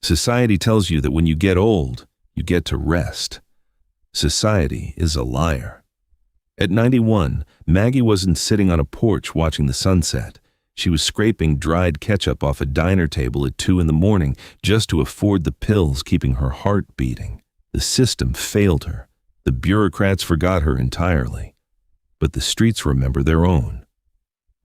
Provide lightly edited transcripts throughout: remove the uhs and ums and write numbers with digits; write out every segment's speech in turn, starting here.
Society tells you that when you get old, you get to rest. Society is a liar. At 91, Maggie wasn't sitting on a porch watching the sunset. She was scraping dried ketchup off a diner table at 2 in the morning just to afford the pills keeping her heart beating. The system failed her. The bureaucrats forgot her entirely. But the streets remember their own.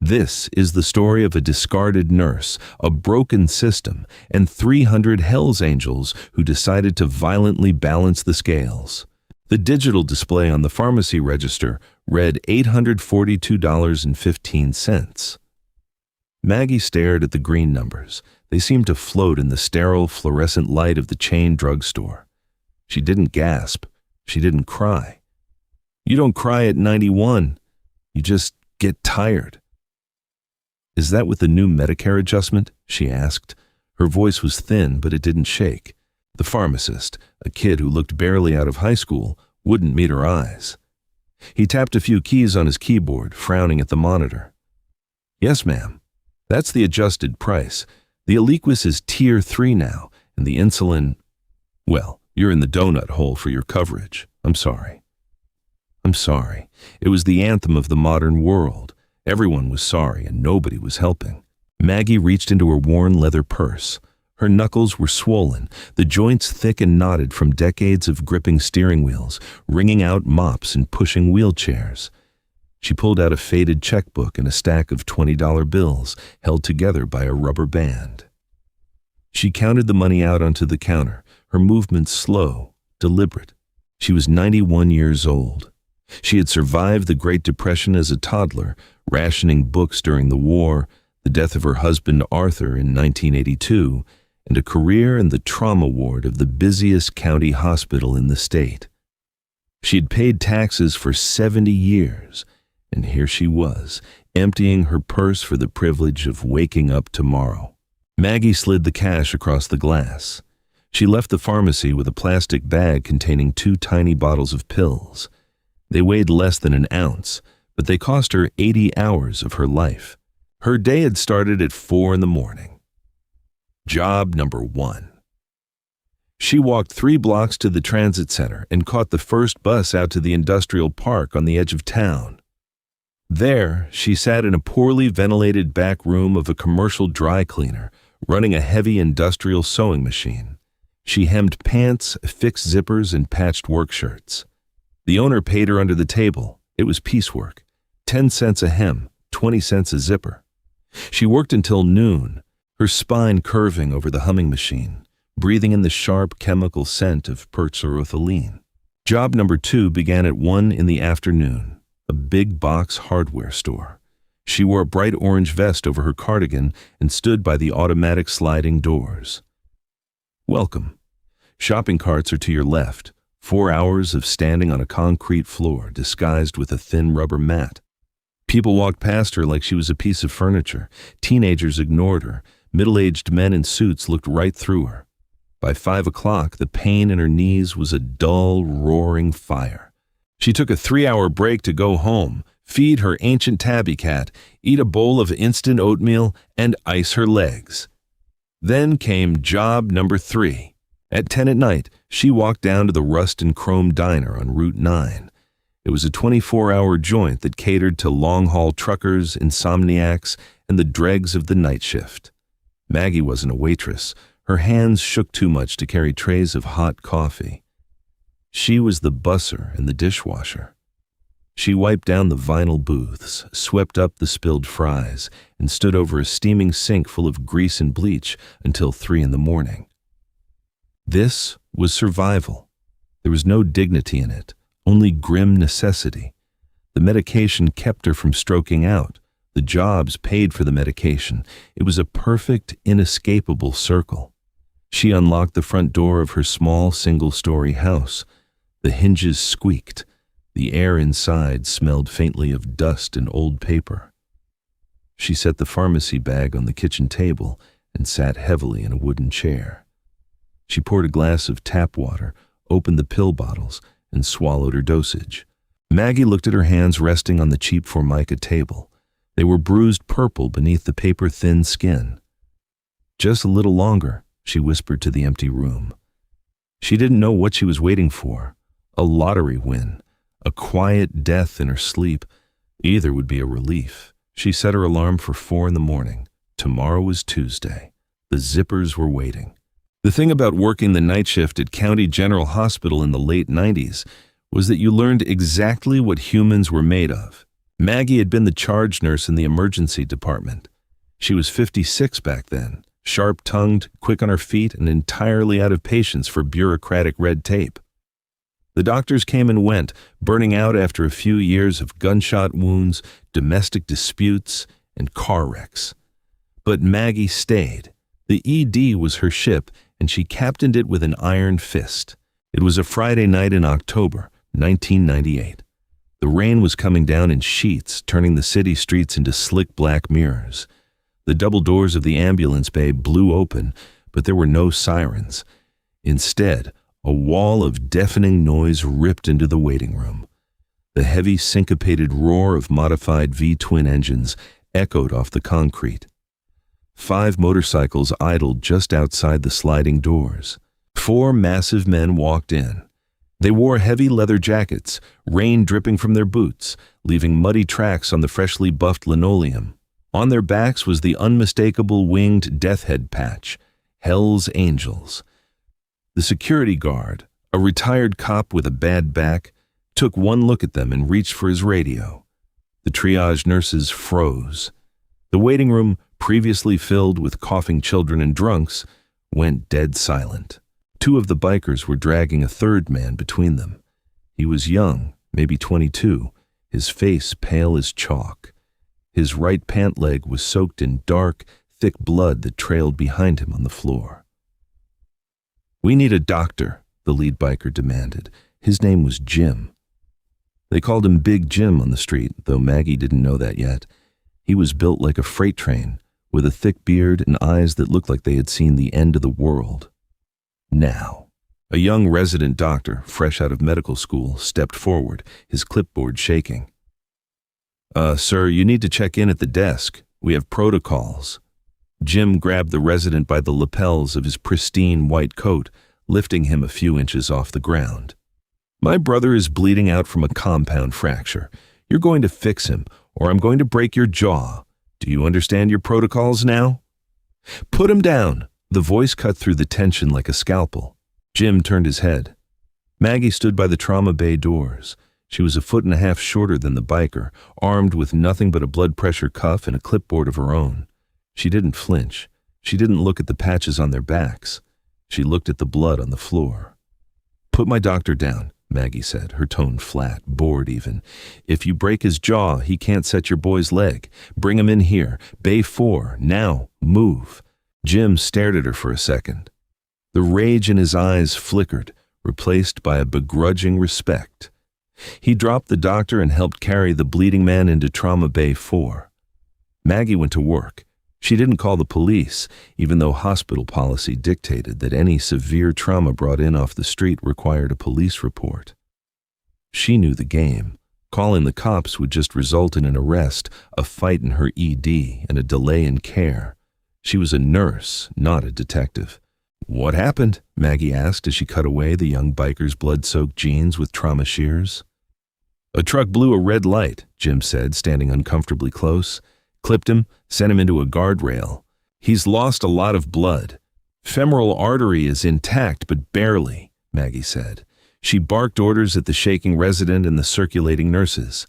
This is the story of a discarded nurse, a broken system, and 300 Hell's Angels who decided to violently balance the scales. The digital display on the pharmacy register read $842.15. Maggie stared at the green numbers. They seemed to float in the sterile, fluorescent light of the chain drugstore. She didn't gasp. She didn't cry. You don't cry at 91. You just get tired. Is that with the new Medicare adjustment? She asked. Her voice was thin, but it didn't shake. The pharmacist, a kid who looked barely out of high school, wouldn't meet her eyes. He tapped a few keys on his keyboard, frowning at the monitor. Yes, ma'am. That's the adjusted price. The Eliquis is Tier 3 now, and the insulin... Well, you're in the donut hole for your coverage. I'm sorry. I'm sorry. It was the anthem of the modern world. Everyone was sorry, and nobody was helping. Maggie reached into her worn leather purse. Her knuckles were swollen, the joints thick and knotted from decades of gripping steering wheels, wringing out mops and pushing wheelchairs. She pulled out a faded checkbook and a stack of $20 bills held together by a rubber band. She counted the money out onto the counter, her movements slow, deliberate. She was 91 years old. She had survived the Great Depression as a toddler, rationing books during the war, the death of her husband Arthur in 1982, and a career in the trauma ward of the busiest county hospital in the state. She had paid taxes for 70 years, and here she was, emptying her purse for the privilege of waking up tomorrow. Maggie slid the cash across the glass. She left the pharmacy with a plastic bag containing 2 tiny bottles of pills. They weighed less than an ounce, but they cost her 80 hours of her life. Her day had started at 4 in the morning. Job number 1. She walked 3 blocks to the transit center and caught the first bus out to the industrial park on the edge of town. There, she sat in a poorly ventilated back room of a commercial dry cleaner, running a heavy industrial sewing machine. She hemmed pants, fixed zippers, and patched work shirts. The owner paid her under the table. It was piecework. 10 cents a hem, 20 cents a zipper. She worked until noon, her spine curving over the humming machine, breathing in the sharp chemical scent of perchloroethylene. Job number 2 began at 1 in the afternoon, a big box hardware store. She wore a bright orange vest over her cardigan and stood by the automatic sliding doors. Welcome. Shopping carts are to your left. 4 hours of standing on a concrete floor disguised with a thin rubber mat. People walked past her like she was a piece of furniture. Teenagers ignored her. Middle-aged men in suits looked right through her. By 5 o'clock, the pain in her knees was a dull, roaring fire. She took a 3-hour break to go home, feed her ancient tabby cat, eat a bowl of instant oatmeal, and ice her legs. Then came job number 3. At 10 at night, she walked down to the Rust and Chrome Diner on Route 9. It was a 24-hour joint that catered to long-haul truckers, insomniacs, and the dregs of the night shift. Maggie wasn't a waitress. Her hands shook too much to carry trays of hot coffee. She was the busser and the dishwasher. She wiped down the vinyl booths, swept up the spilled fries, and stood over a steaming sink full of grease and bleach until 3 in the morning. This was survival. There was no dignity in it, only grim necessity. The medication kept her from stroking out. The jobs paid for the medication. It was a perfect, inescapable circle. She unlocked the front door of her small, single-story house. The hinges squeaked. The air inside smelled faintly of dust and old paper. She set the pharmacy bag on the kitchen table and sat heavily in a wooden chair. She poured a glass of tap water, opened the pill bottles, and swallowed her dosage. Maggie looked at her hands resting on the cheap Formica table. They were bruised purple beneath the paper-thin skin. Just a little longer, she whispered to the empty room. She didn't know what she was waiting for. A lottery win, a quiet death in her sleep. Either would be a relief. She set her alarm for 4 in the morning. Tomorrow was Tuesday. The zippers were waiting. The thing about working the night shift at County General Hospital in the late 90s was that you learned exactly what humans were made of. Maggie had been the charge nurse in the emergency department. She was 56 back then, sharp-tongued, quick on her feet, and entirely out of patience for bureaucratic red tape. The doctors came and went, burning out after a few years of gunshot wounds, domestic disputes, and car wrecks. But Maggie stayed. The ED was her ship, and she captained it with an iron fist. It was a Friday night in October, 1998. The rain was coming down in sheets, turning the city streets into slick black mirrors. The double doors of the ambulance bay blew open, but there were no sirens. Instead, a wall of deafening noise ripped into the waiting room. The heavy syncopated roar of modified V-twin engines echoed off the concrete. 5 motorcycles idled just outside the sliding doors. 4 massive men walked in. They wore heavy leather jackets, rain dripping from their boots, leaving muddy tracks on the freshly buffed linoleum. On their backs was the unmistakable winged death head patch, Hell's Angels. The security guard, a retired cop with a bad back, took one look at them and reached for his radio. The triage nurses froze. The waiting room, previously filled with coughing children and drunks, went dead silent. 2 of the bikers were dragging a third man between them. He was young, maybe 22, his face pale as chalk. His right pant leg was soaked in dark, thick blood that trailed behind him on the floor. "We need a doctor," the lead biker demanded. His name was Jim. They called him Big Jim on the street, though Maggie didn't know that yet. He was built like a freight train, with a thick beard and eyes that looked like they had seen the end of the world. Now, a young resident doctor, fresh out of medical school, stepped forward, his clipboard shaking. Sir, you need to check in at the desk. We have protocols." Jim grabbed the resident by the lapels of his pristine white coat, lifting him a few inches off the ground. "My brother is bleeding out from a compound fracture. You're going to fix him, or I'm going to break your jaw. Do you understand your protocols now?" "Put him down!" The voice cut through the tension like a scalpel. Jim turned his head. Maggie stood by the trauma bay doors. She was 1.5 feet shorter than the biker, armed with nothing but a blood pressure cuff and a clipboard of her own. She didn't flinch. She didn't look at the patches on their backs. She looked at the blood on the floor. "Put my doctor down," Maggie said, her tone flat, bored even. "If you break his jaw, he can't set your boy's leg. Bring him in here. Bay 4. Now. Move." Jim stared at her for a second. The rage in his eyes flickered, replaced by a begrudging respect. He dropped the doctor and helped carry the bleeding man into Trauma Bay 4. Maggie went to work. She didn't call the police, even though hospital policy dictated that any severe trauma brought in off the street required a police report. She knew the game. Calling the cops would just result in an arrest, a fight in her ED, and a delay in care. She was a nurse, not a detective. "What happened?" Maggie asked as she cut away the young biker's blood-soaked jeans with trauma shears. "A truck blew a red light," Jim said, standing uncomfortably close. "Clipped him, sent him into a guardrail. He's lost a lot of blood. Femoral artery is intact, but barely," Maggie said. She barked orders at the shaking resident and the circulating nurses.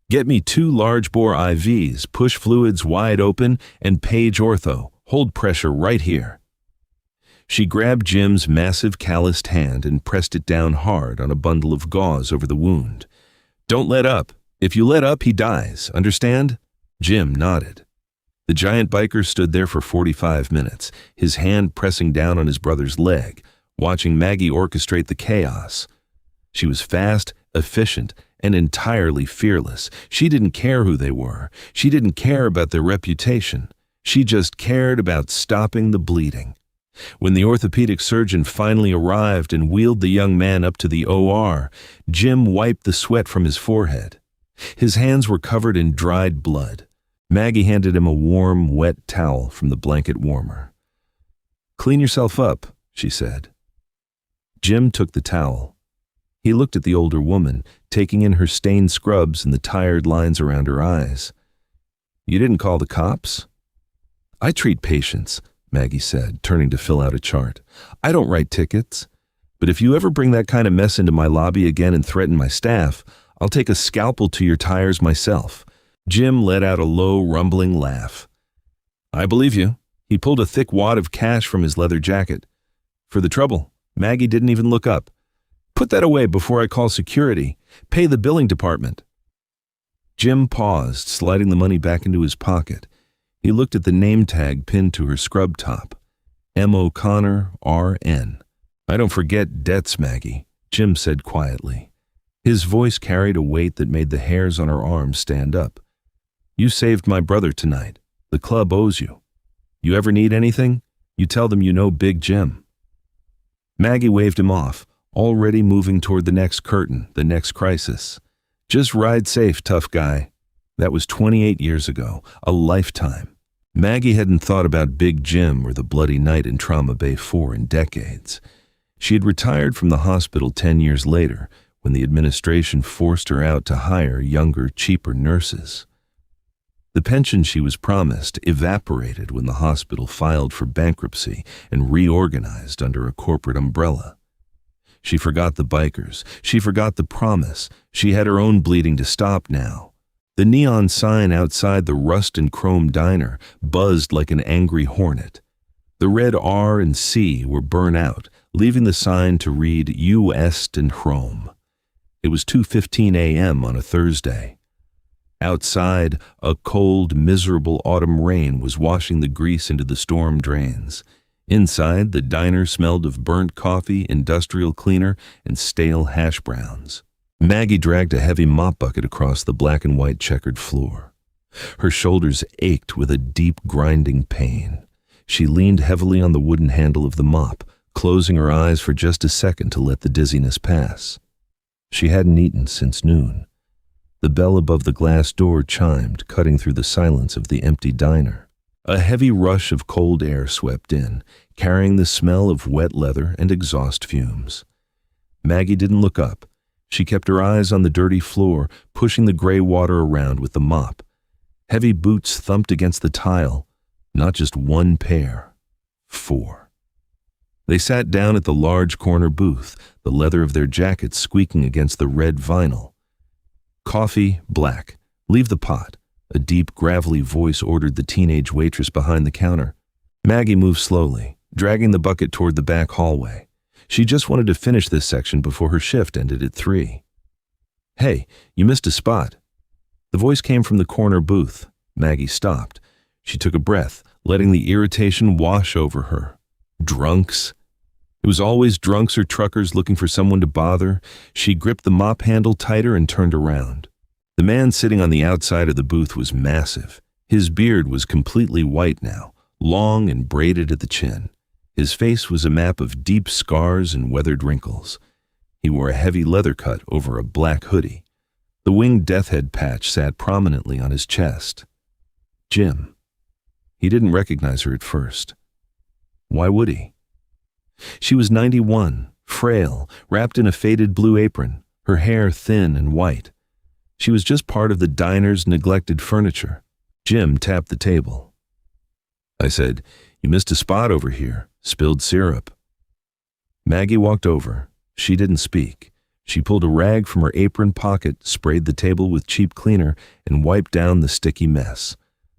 "Get me 2 large-bore IVs, push fluids wide open, and page ortho. Hold pressure right here." She grabbed Jim's massive calloused hand and pressed it down hard on a bundle of gauze over the wound. "Don't let up. If you let up, he dies. Understand?" Jim nodded. The giant biker stood there for 45 minutes, his hand pressing down on his brother's leg, watching Maggie orchestrate the chaos. She was fast, efficient, and entirely fearless. She didn't care who they were. She didn't care about their reputation. She just cared about stopping the bleeding. When the orthopedic surgeon finally arrived and wheeled the young man up to the OR, Jim wiped the sweat from his forehead. His hands were covered in dried blood. Maggie handed him a warm, wet towel from the blanket warmer. "Clean yourself up," she said. Jim took the towel. He looked at the older woman, taking in her stained scrubs and the tired lines around her eyes. "You didn't call the cops?" "I treat patients," Maggie said, turning to fill out a chart. "I don't write tickets. But if you ever bring that kind of mess into my lobby again and threaten my staff, I'll take a scalpel to your tires myself." Jim let out a low, rumbling laugh. "I believe you." He pulled a thick wad of cash from his leather jacket. "For the trouble." Maggie didn't even look up. "Put that away before I call security. Pay the billing department." Jim paused, sliding the money back into his pocket. He looked at the name tag pinned to her scrub top. M. O'Connor, R.N. "I don't forget debts, Maggie," Jim said quietly. His voice carried a weight that made the hairs on her arms stand up. "You saved my brother tonight. The club owes you. You ever need anything, you tell them you know Big Jim." Maggie waved him off, already moving toward the next curtain, the next crisis. "Just ride safe, tough guy." That was 28 years ago, a lifetime. Maggie hadn't thought about Big Jim or the bloody night in Trauma Bay 4 in decades. She had retired from the hospital 10 years later, when the administration forced her out to hire younger, cheaper nurses. The pension she was promised evaporated when the hospital filed for bankruptcy and reorganized under a corporate umbrella. She forgot the bikers. She forgot the promise. She had her own bleeding to stop now. The neon sign outside the rust and chrome diner buzzed like an angry hornet. The red R and C were burnt out, leaving the sign to read U Est and Chrome. It was 2:15 a.m. on a Thursday. Outside, a cold, miserable autumn rain was washing the grease into the storm drains. Inside, the diner smelled of burnt coffee, industrial cleaner, and stale hash browns. Maggie dragged a heavy mop bucket across the black and white checkered floor. Her shoulders ached with a deep, grinding pain. She leaned heavily on the wooden handle of the mop, closing her eyes for just a second to let the dizziness pass. She hadn't eaten since noon. The bell above the glass door chimed, cutting through the silence of the empty diner. A heavy rush of cold air swept in, carrying the smell of wet leather and exhaust fumes. Maggie didn't look up. She kept her eyes on the dirty floor, pushing the gray water around with the mop. Heavy boots thumped against the tile. Not just one pair. 4. They sat down at the large corner booth, the leather of their jackets squeaking against the red vinyl. "Coffee, black. Leave the pot," a deep, gravelly voice ordered the teenage waitress behind the counter. Maggie moved slowly, dragging the bucket toward the back hallway. She just wanted to finish this section before her shift ended at 3. "Hey, you missed a spot." The voice came from the corner booth. Maggie stopped. She took a breath, letting the irritation wash over her. Drunks. It was always drunks or truckers looking for someone to bother. She gripped the mop handle tighter and turned around. The man sitting on the outside of the booth was massive. His beard was completely white now, long and braided at the chin. His face was a map of deep scars and weathered wrinkles. He wore a heavy leather cut over a black hoodie. The winged death head patch sat prominently on his chest. Jim. He didn't recognize her at first. Why would he? She was 91, frail, wrapped in a faded blue apron, her hair thin and white. She was just part of the diner's neglected furniture. Jim tapped the table. I said, "You missed a spot over here. Spilled syrup." Maggie walked over. She didn't speak. She pulled a rag from her apron pocket, sprayed the table with cheap cleaner, and wiped down the sticky mess.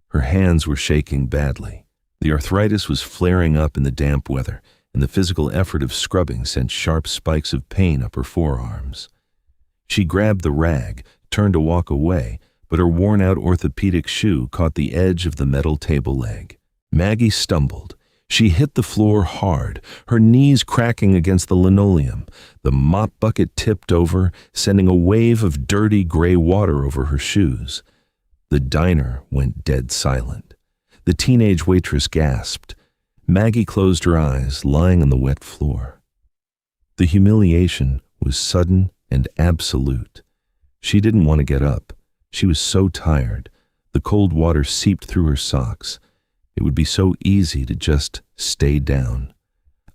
Her hands were shaking badly. The arthritis was flaring up in the damp weather, and the physical effort of scrubbing sent sharp spikes of pain up her forearms. She grabbed the rag, turned to walk away, but her worn-out orthopedic shoe caught the edge of the metal table leg. Maggie stumbled. She hit the floor hard, her knees cracking against the linoleum. The mop bucket tipped over, sending a wave of dirty gray water over her shoes. The diner went dead silent. The teenage waitress gasped. Maggie closed her eyes, lying on the wet floor. The humiliation was sudden and absolute. She didn't want to get up. She was so tired. The cold water seeped through her socks. It would be so easy to just stay down.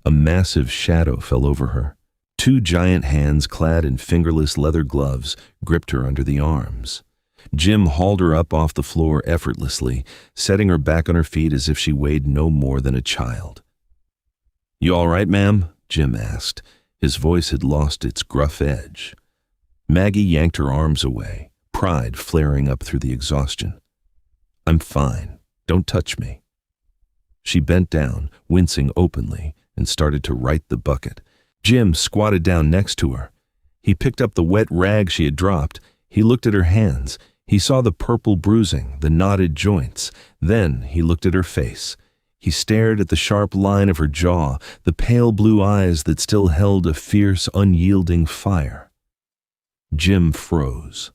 A massive shadow fell over her. Two giant hands clad in fingerless leather gloves gripped her under the arms. Jim hauled her up off the floor effortlessly, setting her back on her feet as if she weighed no more than a child. "You all right, ma'am?" Jim asked. His voice had lost its gruff edge. Maggie yanked her arms away, pride flaring up through the exhaustion. "I'm fine. Don't touch me." She bent down, wincing openly, and started to right the bucket. Jim squatted down next to her. He picked up the wet rag she had dropped. He looked at her hands. He saw the purple bruising, the knotted joints. Then he looked at her face. He stared at the sharp line of her jaw, the pale blue eyes that still held a fierce, unyielding fire. Jim froze.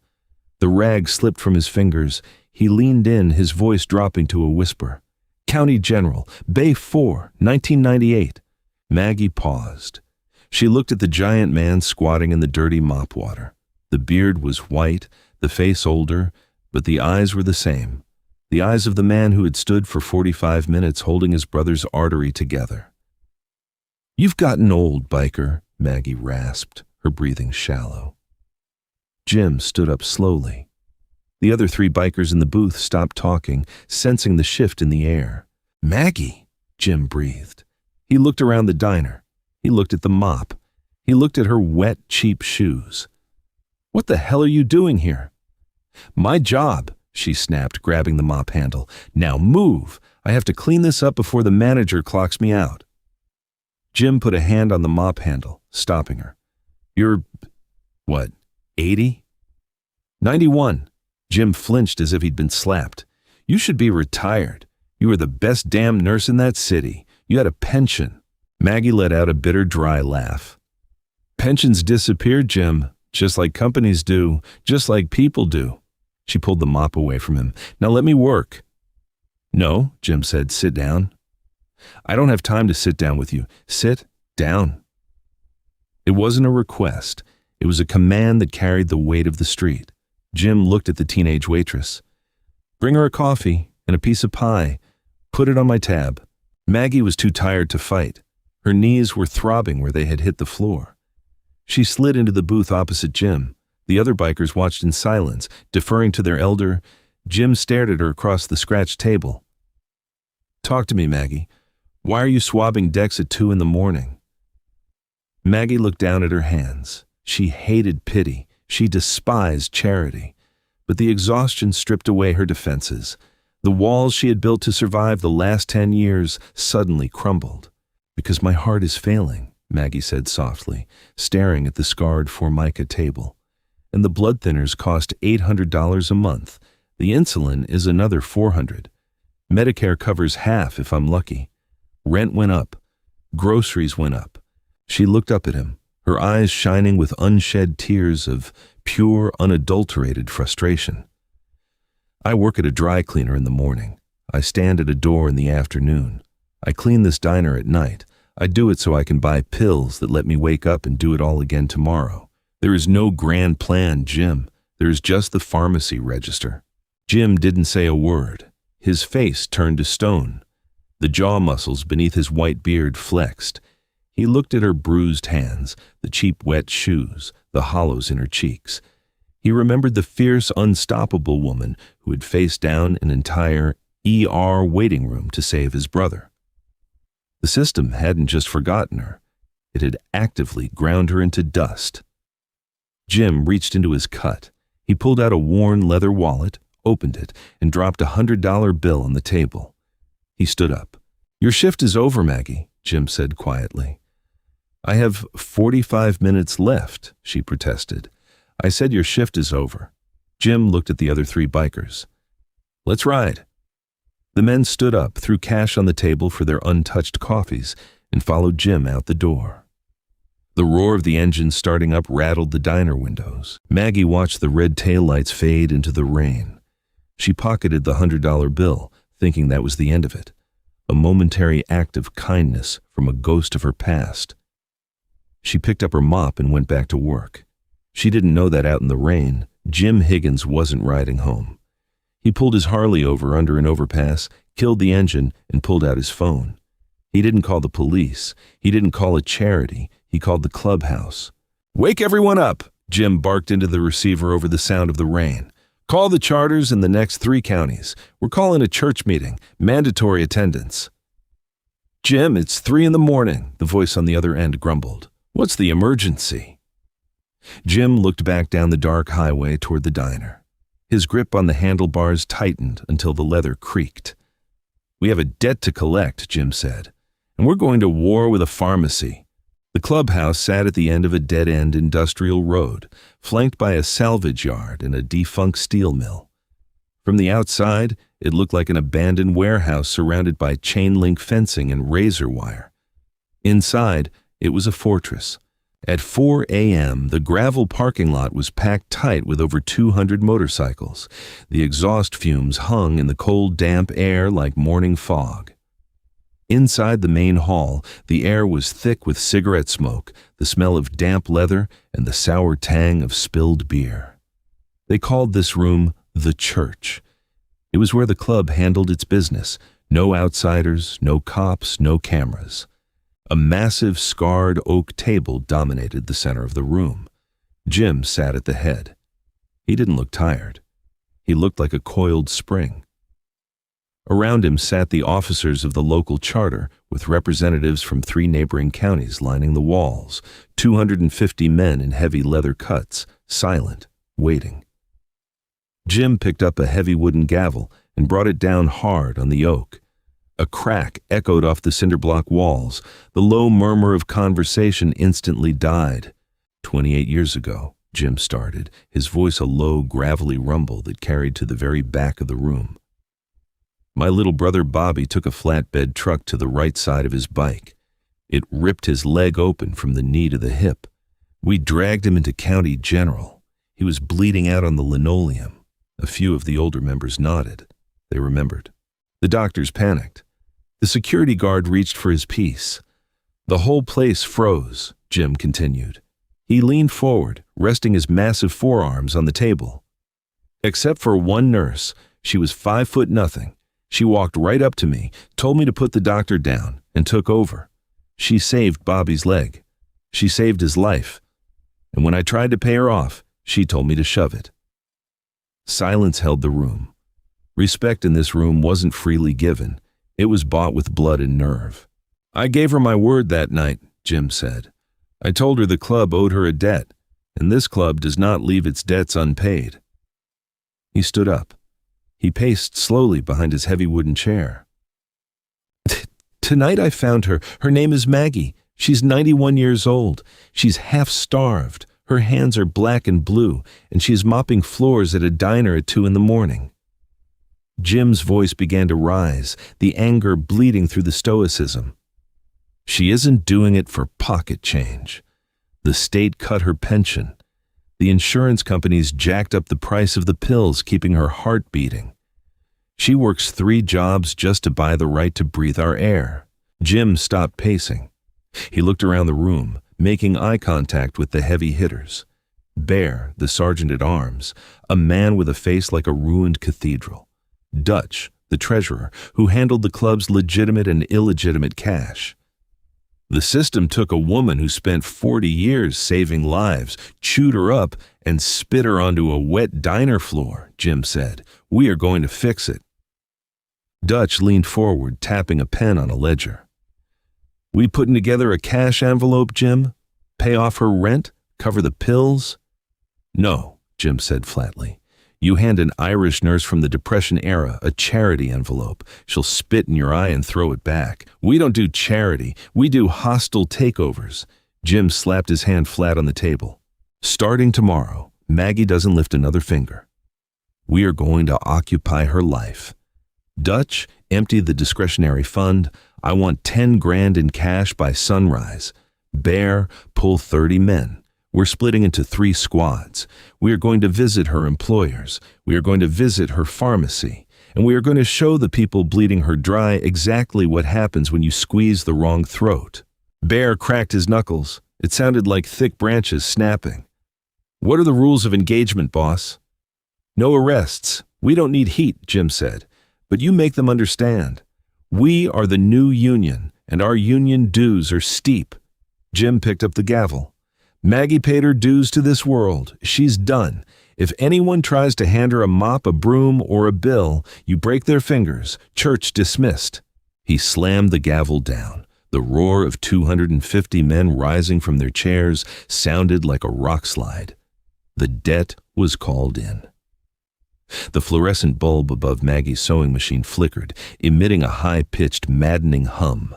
The rag slipped from his fingers. He leaned in, his voice dropping to a whisper. "County General, Bay 4, 1998. Maggie paused. She looked at the giant man squatting in the dirty mop water. The beard was white, the face older, but the eyes were the same. The eyes of the man who had stood for 45 minutes holding his brother's artery together. "You've gotten old, biker," Maggie rasped, her breathing shallow. Jim stood up slowly. The other three bikers in the booth stopped talking, sensing the shift in the air. "Maggie," Jim breathed. He looked around the diner. He looked at the mop. He looked at her wet, cheap shoes. "What the hell are you doing here?" "My job," she snapped, grabbing the mop handle. "Now move! I have to clean this up before the manager clocks me out." Jim put a hand on the mop handle, stopping her. "You're, what, 80? 91. Jim flinched as if he'd been slapped. "You should be retired. You were the best damn nurse in that city. You had a pension." Maggie let out a bitter, dry laugh. "Pensions disappeared, Jim, just like companies do, just like people do." She pulled the mop away from him. "Now let me work." "No," Jim said. "Sit down." "I don't have time to sit down with you. Sit down." It wasn't a request. It was a command that carried the weight of the street. Jim looked at the teenage waitress. "Bring her a coffee and a piece of pie. Put it on my tab." Maggie was too tired to fight. Her knees were throbbing where they had hit the floor. She slid into the booth opposite Jim. The other bikers watched in silence, deferring to their elder. Jim stared at her across the scratched table. "Talk to me, Maggie. Why are you swabbing decks at 2 a.m? Maggie looked down at her hands. She hated pity. She despised charity. But the exhaustion stripped away her defenses. The walls she had built to survive the last 10 years suddenly crumbled. "Because my heart is failing," Maggie said softly, staring at the scarred Formica table. "And the blood thinners cost $800 a month. The insulin is another $400. Medicare covers half if I'm lucky. Rent went up. Groceries went up." She looked up at him, her eyes shining with unshed tears of pure, unadulterated frustration. "I work at a dry cleaner in the morning. I stand at a door in the afternoon. I clean this diner at night. I do it so I can buy pills that let me wake up and do it all again tomorrow. There is no grand plan, Jim. There is just the pharmacy register." Jim didn't say a word. His face turned to stone. The jaw muscles beneath his white beard flexed. He looked at her bruised hands, the cheap wet shoes, the hollows in her cheeks. He remembered the fierce, unstoppable woman who had faced down an entire ER waiting room to save his brother. The system hadn't just forgotten her. It had actively ground her into dust. Jim reached into his cut. He pulled out a worn leather wallet, opened it, and dropped a $100 bill on the table. He stood up. "Your shift is over, Maggie," Jim said quietly. "I have 45 minutes left," she protested. "I said your shift is over." Jim looked at the other three bikers. "Let's ride." The men stood up, threw cash on the table for their untouched coffees, and followed Jim out the door. The roar of the engine starting up rattled the diner windows. Maggie watched the red taillights fade into the rain. She pocketed the $100 bill, thinking that was the end of it. A momentary act of kindness from a ghost of her past. She picked up her mop and went back to work. She didn't know that out in the rain, Jim Higgins wasn't riding home. He pulled his Harley over under an overpass, killed the engine, and pulled out his phone. He didn't call the police. He didn't call a charity. He called the clubhouse. "Wake everyone up!" Jim barked into the receiver over the sound of the rain. "Call the charters in the next 3 counties. We're calling a church meeting. Mandatory attendance." "Jim, it's 3 in the morning," the voice on the other end grumbled. "What's the emergency?" Jim looked back down the dark highway toward the diner. His grip on the handlebars tightened until the leather creaked. "We have a debt to collect," Jim said, "and we're going to war with a pharmacy." The clubhouse sat at the end of a dead-end industrial road, flanked by a salvage yard and a defunct steel mill. From the outside, it looked like an abandoned warehouse surrounded by chain-link fencing and razor wire. Inside, it was a fortress. At 4 a.m., the gravel parking lot was packed tight with over 200 motorcycles. The exhaust fumes hung in the cold, damp air like morning fog. Inside the main hall, the air was thick with cigarette smoke, the smell of damp leather, and the sour tang of spilled beer. They called this room the church. It was where the club handled its business. No outsiders, no cops, no cameras. A massive scarred oak table dominated the center of the room. Jim sat at the head. He didn't look tired. He looked like a coiled spring. Around him sat the officers of the local charter, with representatives from 3 neighboring counties lining the walls, 250 men in heavy leather cuts, silent, waiting. Jim picked up a heavy wooden gavel and brought it down hard on the oak. A crack echoed off the cinder-block walls. The low murmur of conversation instantly died. 28 years ago, Jim started, his voice a low, gravelly rumble that carried to the very back of the room. My little brother Bobby took a flatbed truck to the right side of his bike. It ripped his leg open from the knee to the hip. We dragged him into County General. He was bleeding out on the linoleum. A few of the older members nodded. They remembered. The doctors panicked. The security guard reached for his piece. The whole place froze, Jim continued. He leaned forward, resting his massive forearms on the table. Except for one nurse, she was 5'0". She walked right up to me, told me to put the doctor down, and took over. She saved Bobby's leg. She saved his life. And when I tried to pay her off, she told me to shove it. Silence held the room. Respect in this room wasn't freely given. It was bought with blood and nerve. "I gave her my word that night," Jim said. "I told her the club owed her a debt, and this club does not leave its debts unpaid." He stood up. He paced slowly behind his heavy wooden chair. "Tonight I found her. Her name is Maggie. She's 91 years old. She's half-starved. Her hands are black and blue, and she is mopping floors at a diner at 2 a.m. Jim's voice began to rise, the anger bleeding through the stoicism. "She isn't doing it for pocket change. The state cut her pension. The insurance companies jacked up the price of the pills, keeping her heart beating. She works 3 jobs just to buy the right to breathe our air." Jim stopped pacing. He looked around the room, making eye contact with the heavy hitters. Bear, the sergeant-at-arms, a man with a face like a ruined cathedral. Dutch, the treasurer, who handled the club's legitimate and illegitimate cash. "The system took a woman who spent 40 years saving lives, chewed her up, and spit her onto a wet diner floor," Jim said. "We are going to fix it." Dutch leaned forward, tapping a pen on a ledger. "We putting together a cash envelope, Jim? Pay off her rent? Cover the pills?" "No," Jim said flatly. "You hand an Irish nurse from the Depression era a charity envelope. She'll spit in your eye and throw it back. We don't do charity. We do hostile takeovers." Jim slapped his hand flat on the table. "Starting tomorrow, Maggie doesn't lift another finger. We are going to occupy her life. Dutch, empty the discretionary fund. I want 10 grand in cash by sunrise. Bear, pull 30 men. We're splitting into 3 squads. We are going to visit her employers. We are going to visit her pharmacy. And we are going to show the people bleeding her dry exactly what happens when you squeeze the wrong throat." Bear cracked his knuckles. It sounded like thick branches snapping. "What are the rules of engagement, boss?" "No arrests. We don't need heat," Jim said. "But you make them understand. We are the new union, and our union dues are steep." Jim picked up the gavel. "Maggie paid her dues to this world. She's done. If anyone tries to hand her a mop, a broom, or a bill, you break their fingers. Church dismissed." He slammed the gavel down. The roar of 250 men rising from their chairs sounded like a rock slide. The debt was called in. The fluorescent bulb above Maggie's sewing machine flickered, emitting a high-pitched, maddening hum.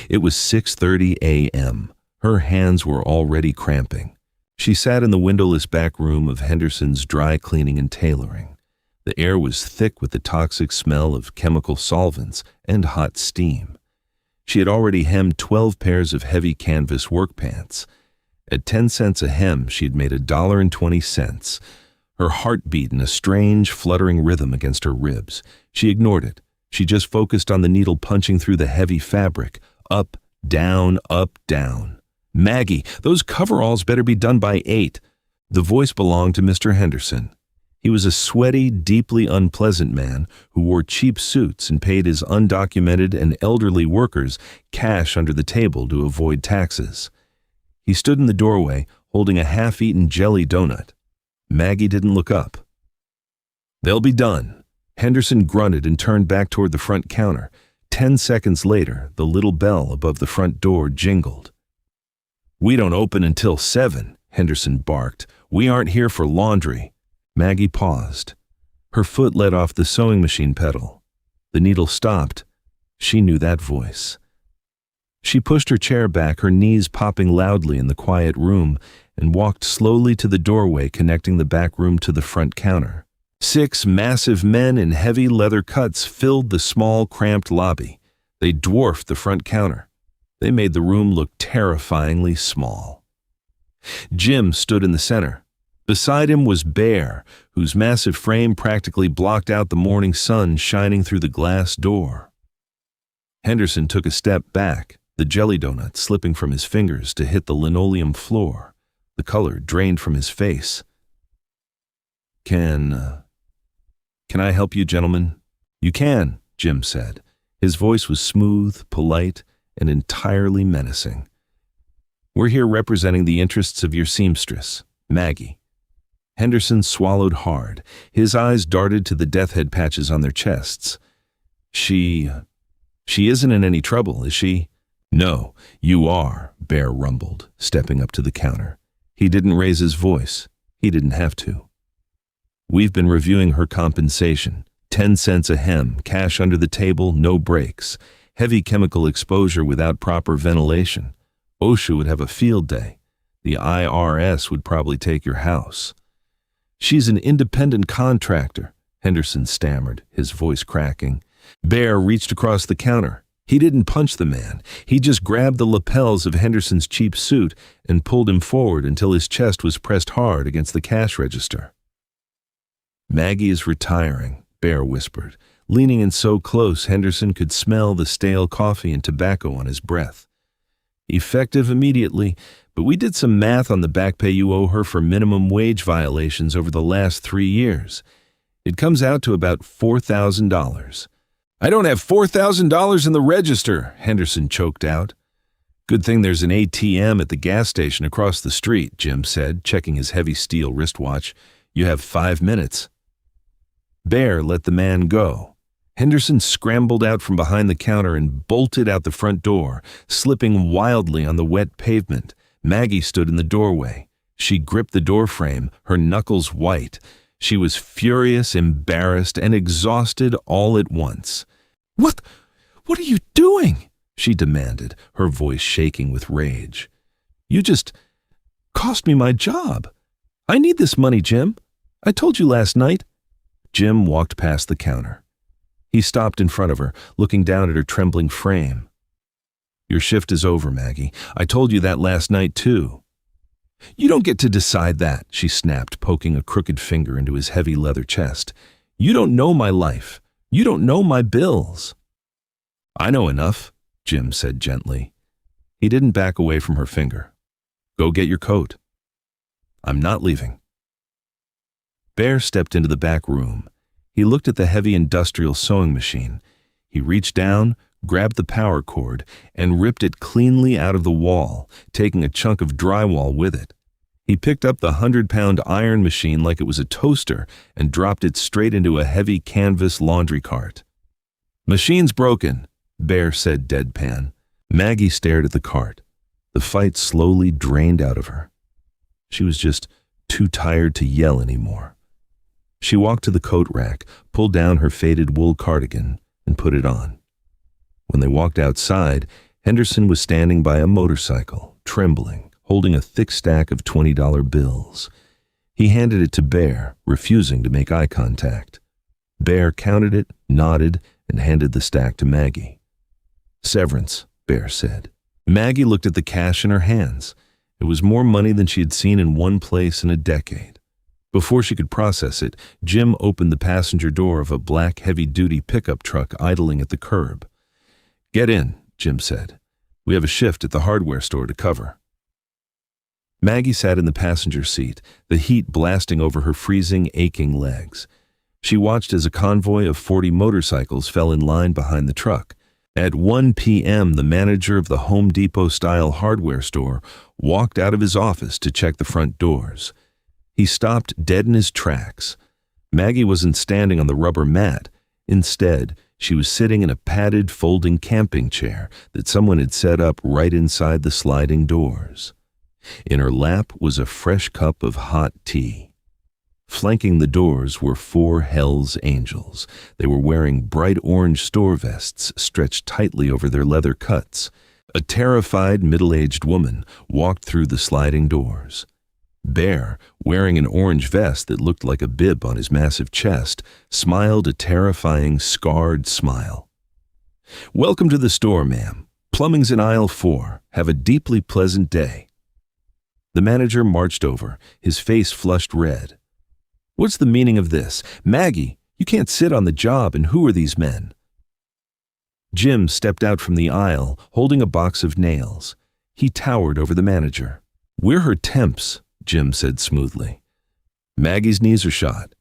It was 6:30 a.m. Her hands were already cramping. She sat in the windowless back room of Henderson's dry cleaning and tailoring. The air was thick with the toxic smell of chemical solvents and hot steam. She had already hemmed 12 pairs of heavy canvas work pants. At 10 cents a hem, she had made $1.20. Her heart beat in a strange, fluttering rhythm against her ribs. She ignored it. She just focused on the needle punching through the heavy fabric. Up, down, up, down. "Maggie, those coveralls better be done by 8. The voice belonged to Mr. Henderson. He was a sweaty, deeply unpleasant man who wore cheap suits and paid his undocumented and elderly workers cash under the table to avoid taxes. He stood in the doorway, holding a half-eaten jelly donut. Maggie didn't look up. "They'll be done." Henderson grunted and turned back toward the front counter. 10 seconds later, the little bell above the front door jingled. "We don't open until 7, Henderson barked. "We aren't here for laundry." Maggie paused. Her foot let off the sewing machine pedal. The needle stopped. She knew that voice. She pushed her chair back, her knees popping loudly in the quiet room, and walked slowly to the doorway connecting the back room to the front counter. 6 massive men in heavy leather cuts filled the small, cramped lobby. They dwarfed the front counter. They made the room look terrifyingly small. Jim stood in the center. Beside him was Bear, whose massive frame practically blocked out the morning sun shining through the glass door. Henderson took a step back, the jelly donut slipping from his fingers to hit the linoleum floor. The color drained from his face. Can I help you, gentlemen?" "You can," Jim said. His voice was smooth, polite, and entirely menacing. "We're here representing the interests of your seamstress, Maggie." Henderson swallowed hard. His eyes darted to the death head patches on their chests. She isn't in any trouble, is she?" "No, you are," Bear rumbled, stepping up to the counter. He didn't raise his voice. He didn't have to. "We've been reviewing her compensation. 10 cents a hem, cash under the table, no breaks. Heavy chemical exposure without proper ventilation. OSHA would have a field day. The IRS would probably take your house." "She's an independent contractor," Henderson stammered, his voice cracking. Bear reached across the counter. He didn't punch the man. He just grabbed the lapels of Henderson's cheap suit and pulled him forward until his chest was pressed hard against the cash register. "Maggie is retiring," Bear whispered, leaning in so close Henderson could smell the stale coffee and tobacco on his breath. "Effective immediately, but we did some math on the back pay you owe her for minimum wage violations over the last 3 years. It comes out to about $4,000. "I don't have $4,000 in the register," Henderson choked out. "Good thing there's an ATM at the gas station across the street," Jim said, checking his heavy steel wristwatch. "You have 5 minutes." Bear let the man go. Henderson scrambled out from behind the counter and bolted out the front door, slipping wildly on the wet pavement. Maggie stood in the doorway. She gripped the doorframe, her knuckles white. She was furious, embarrassed, and exhausted all at once. What are you doing?" she demanded, her voice shaking with rage. "You just cost me my job. I need this money, Jim. I told you last night." Jim walked past the counter. He stopped in front of her, looking down at her trembling frame. "Your shift is over, Maggie. I told you that last night, too." "You don't get to decide that," she snapped, poking a crooked finger into his heavy leather chest. "You don't know my life. You don't know my bills." "I know enough," Jim said gently. He didn't back away from her finger. "Go get your coat." "I'm not leaving." Bear stepped into the back room. He looked at the heavy industrial sewing machine. He reached down, grabbed the power cord, and ripped it cleanly out of the wall, taking a chunk of drywall with it. He picked up the 100-pound iron machine like it was a toaster and dropped it straight into a heavy canvas laundry cart. "Machine's broken," Bear said deadpan. Maggie stared at the cart. The fight slowly drained out of her. She was just too tired to yell anymore. She walked to the coat rack, pulled down her faded wool cardigan, and put it on. When they walked outside, Henderson was standing by a motorcycle, trembling, holding a thick stack of $20 bills. He handed it to Bear, refusing to make eye contact. Bear counted it, nodded, and handed the stack to Maggie. "Severance," Bear said. Maggie looked at the cash in her hands. It was more money than she had seen in one place in a decade. Before she could process it, Jim opened the passenger door of a black heavy-duty pickup truck idling at the curb. "Get in," Jim said. "We have a shift at the hardware store to cover." Maggie sat in the passenger seat, the heat blasting over her freezing, aching legs. She watched as a convoy of 40 motorcycles fell in line behind the truck. At 1 p.m., the manager of the Home Depot-style hardware store walked out of his office to check the front doors. He stopped dead in his tracks. Maggie wasn't standing on the rubber mat. Instead, she was sitting in a padded folding camping chair that someone had set up right inside the sliding doors. In her lap was a fresh cup of hot tea. Flanking the doors were 4 Hell's Angels. They were wearing bright orange store vests stretched tightly over their leather cuts. A terrified middle-aged woman walked through the sliding doors. Bear, wearing an orange vest that looked like a bib on his massive chest, smiled a terrifying, scarred smile. "Welcome to the store, ma'am. Plumbing's in aisle 4. Have a deeply pleasant day." The manager marched over, his face flushed red. "What's the meaning of this? Maggie, you can't sit on the job, and who are these men?" Jim stepped out from the aisle, holding a box of nails. He towered over the manager. "We're her temps," Jim said smoothly. "Maggie's knees are shot.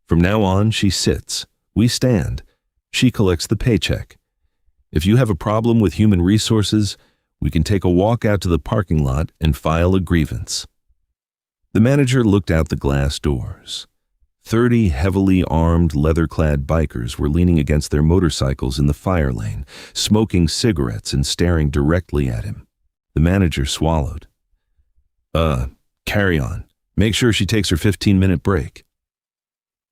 From now on, she sits. We stand. She collects the paycheck. If you have a problem with human resources, we can take a walk out to the parking lot and file a grievance." The manager looked out the glass doors. 30 heavily armed, leather-clad bikers were leaning against their motorcycles in the fire lane, smoking cigarettes and staring directly at him. The manager swallowed. Carry on. Make sure she takes her 15-minute break."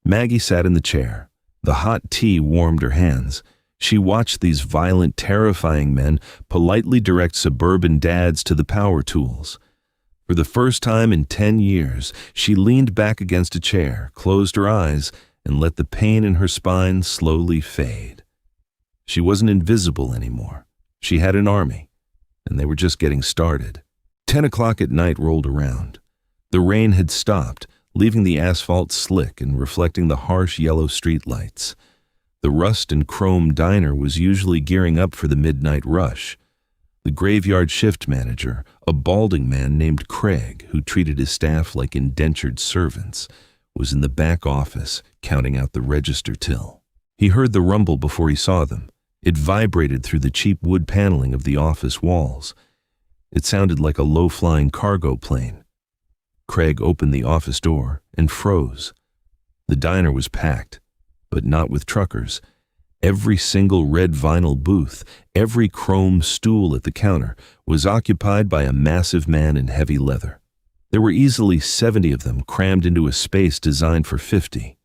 Maggie sat in the chair. The hot tea warmed her hands. She watched these violent, terrifying men politely direct suburban dads to the power tools. For the first time in 10 years, she leaned back against a chair, closed her eyes, and let the pain in her spine slowly fade. She wasn't invisible anymore. She had an army, and they were just getting started. 10 o'clock at night rolled around. The rain had stopped, leaving the asphalt slick and reflecting the harsh yellow streetlights. The rust and chrome diner was usually gearing up for the midnight rush. The graveyard shift manager, a balding man named Craig, who treated his staff like indentured servants, was in the back office counting out the register till. He heard the rumble before he saw them. It vibrated through the cheap wood paneling of the office walls. It sounded like a low-flying cargo plane. Craig opened the office door and froze. The diner was packed, but not with truckers. Every single red vinyl booth, every chrome stool at the counter was occupied by a massive man in heavy leather. There were easily 70 of them crammed into a space designed for 50.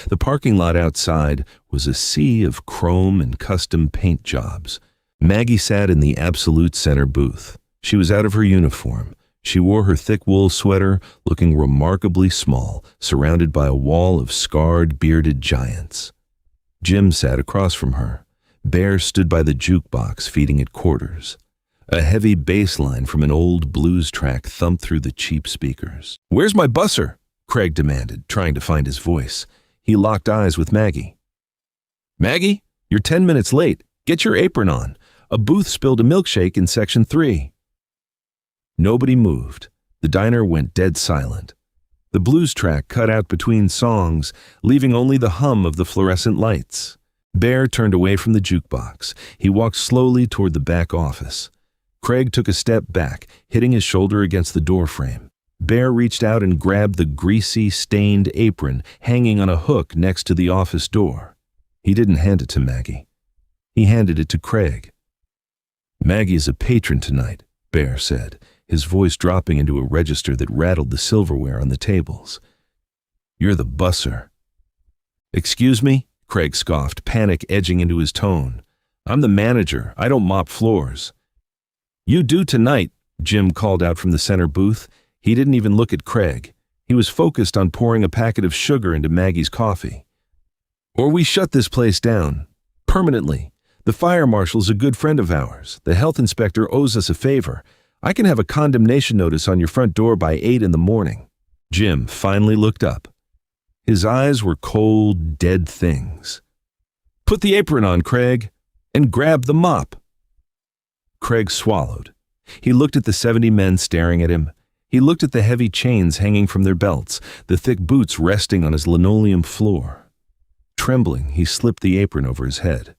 The parking lot outside was a sea of chrome and custom paint jobs. Maggie sat in the absolute center booth. She was out of her uniform. She wore her thick wool sweater, looking remarkably small, surrounded by a wall of scarred, bearded giants. Jim sat across from her. Bear stood by the jukebox, feeding it quarters. A heavy bass line from an old blues track thumped through the cheap speakers. "Where's my busser?" Craig demanded, trying to find his voice. He locked eyes with Maggie. "Maggie, you're 10 minutes late. Get your apron on. A booth spilled a milkshake in section 3. Nobody moved. The diner went dead silent. The blues track cut out between songs, leaving only the hum of the fluorescent lights. Bear turned away from the jukebox. He walked slowly toward the back office. Craig took a step back, hitting his shoulder against the doorframe. Bear reached out and grabbed the greasy, stained apron hanging on a hook next to the office door. He didn't hand it to Maggie. He handed it to Craig. "Maggie is a patron tonight," Bear said, his voice dropping into a register that rattled the silverware on the tables. "You're the busser." "Excuse me?" Craig scoffed, panic edging into his tone. "I'm the manager. I don't mop floors." "You do tonight," Jim called out from the center booth. He didn't even look at Craig. He was focused on pouring a packet of sugar into Maggie's coffee. "Or we shut this place down. Permanently. The fire marshal's a good friend of ours. The health inspector owes us a favor. I can have a condemnation notice on your front door by 8 in the morning." Jim finally looked up. His eyes were cold, dead things. "Put the apron on, Craig, and grab the mop." Craig swallowed. He looked at the 70 men staring at him. He looked at the heavy chains hanging from their belts, the thick boots resting on his linoleum floor. Trembling, he slipped the apron over his head.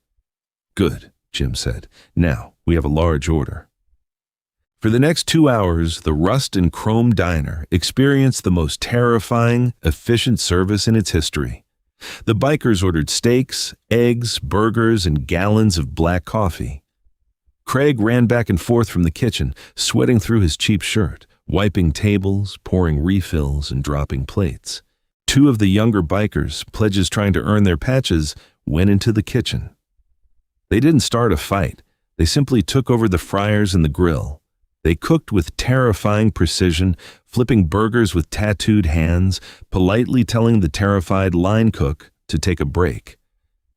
"Good," Jim said. "Now, we have a large order." For the next 2 hours, the Rust and Chrome Diner experienced the most terrifying, efficient service in its history. The bikers ordered steaks, eggs, burgers, and gallons of black coffee. Craig ran back and forth from the kitchen, sweating through his cheap shirt, wiping tables, pouring refills, and dropping plates. 2 of the younger bikers, pledges trying to earn their patches, went into the kitchen. They didn't start a fight. They simply took over the fryers and the grill. They cooked with terrifying precision, flipping burgers with tattooed hands, politely telling the terrified line cook to take a break.